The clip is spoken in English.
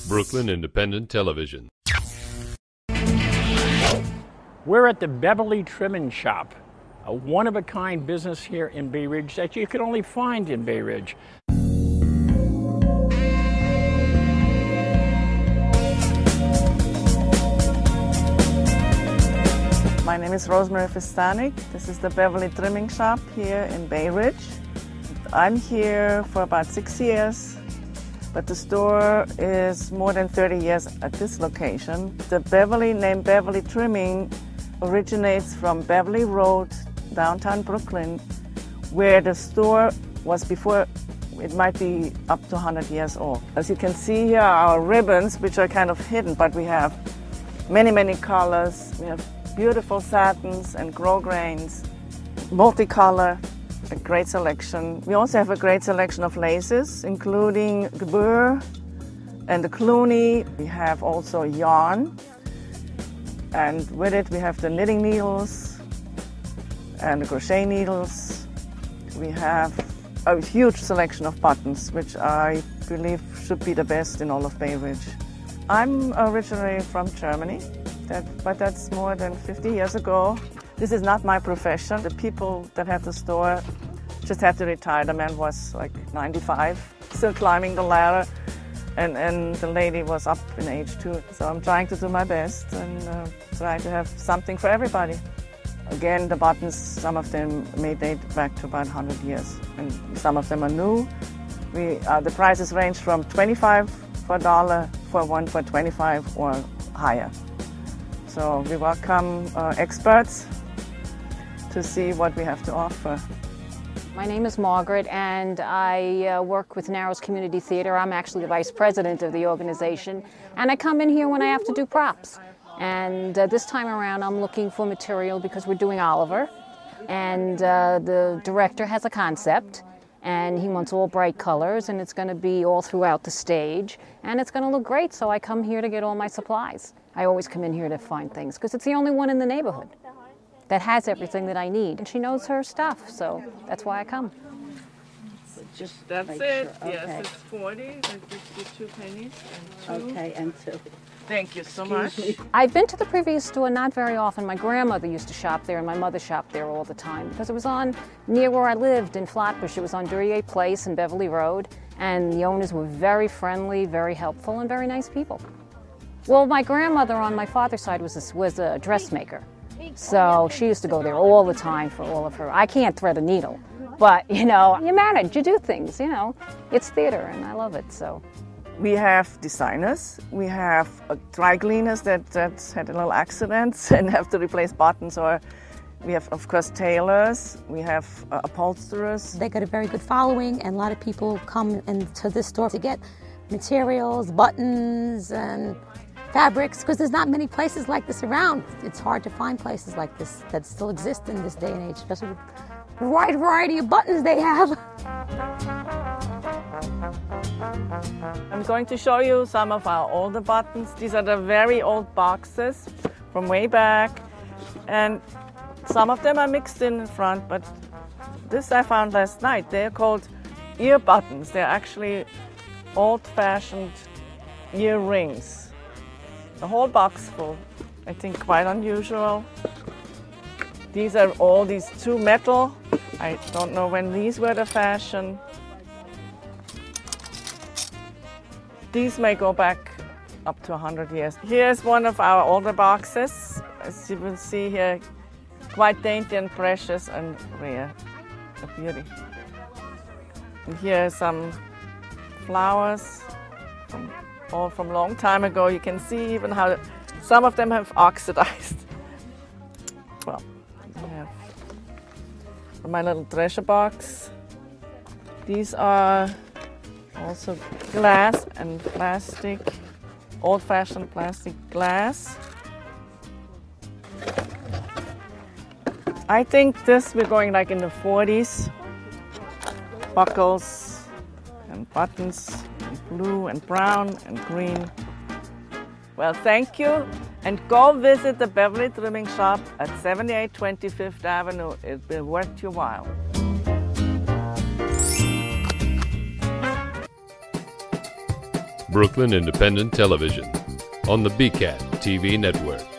Brooklyn Independent Television. We're at the Beverly Trimming Shop, a one-of-a-kind business here in Bay Ridge that you can only find in Bay Ridge. My name is Rosemary. This is the Beverly Trimming Shop here in Bay Ridge. I'm here for about 6 years, but the store is more than 30 years at this location. The Beverly name Beverly Trimming originates from Beverly Road, downtown Brooklyn, where the store was before. It might be up to 100 years old. As you can see here are our ribbons, which are kind of hidden, but we have many, many colors. We have beautiful satins and grosgrains, multicolor, a great selection. We also have a great selection of laces, including the burr and the Clooney. We have also yarn, and with it we have the knitting needles and the crochet needles. We have a huge selection of buttons, which I believe should be the best in all of Bay Ridge. I'm originally from Germany, but that's more than 50 years ago. This is not my profession. The people that had the store just had to retire. The man was like 95, still climbing the ladder, and the lady was up in age too. So I'm trying to do my best and try to have something for everybody. Again, the buttons, some of them may date back to about 100 years, and some of them are new. The prices range from $25 for $1 for one for $25 or higher. So we welcome experts to see what we have to offer. My name is Margaret, and I work with Narrows Community Theater. I'm actually the vice president of the organization, and I come in here when I have to do props. And this time around I'm looking for material because we're doing Oliver, and the director has a concept, and he wants all bright colors, and it's going to be all throughout the stage, and it's going to look great, so I come here to get all my supplies. I always come in here to find things because it's the only one in the neighborhood that has everything that I need, and she knows her stuff, so that's why I come. That's it. Sure. Okay. Yes, it's 40. I just did 2 pennies and 2. Okay, and 2. Thank you so much. I've been to the previous store not very often. My grandmother used to shop there, and my mother shopped there all the time because it was on near where I lived in Flatbush. It was on Duryea Place and Beverly Road, and the owners were very friendly, very helpful, and very nice people. Well, my grandmother on my father's side was a dressmaker, so she used to go there all the time for all of her. I can't thread a needle, but you know, you manage, you do things, you know. It's theater, and I love it, so. We have designers, we have dry cleaners that had a little accidents and have to replace buttons, or we have, of course, tailors, we have upholsterers. They got a very good following, and a lot of people come into this store to get materials, buttons, and fabrics, because there's not many places like this around. It's hard to find places like this that still exist in this day and age, especially with the wide variety of buttons they have. I'm going to show you some of our older buttons. These are the very old boxes from way back, and some of them are mixed in front, but this I found last night. They're called ear buttons. They're actually old-fashioned ear rings. The whole box full. I think quite unusual. These are all these 2 metal. I don't know when these were the fashion. These may go back up to 100 years. Here's one of our older boxes. As you will see here, quite dainty and precious and rare. A beauty. And here are some flowers from a long time ago. You can see even how some of them have oxidized. Well, I have my little treasure box. These are also glass and plastic, old-fashioned plastic glass. I think we're going like in the 40s. Buckles and buttons, and blue and brown and green. Well, thank you, and go visit the Beverly Trimming Shop at 7820 Fifth Avenue. It will be worth your while. Brooklyn Independent Television on the BCAT TV network.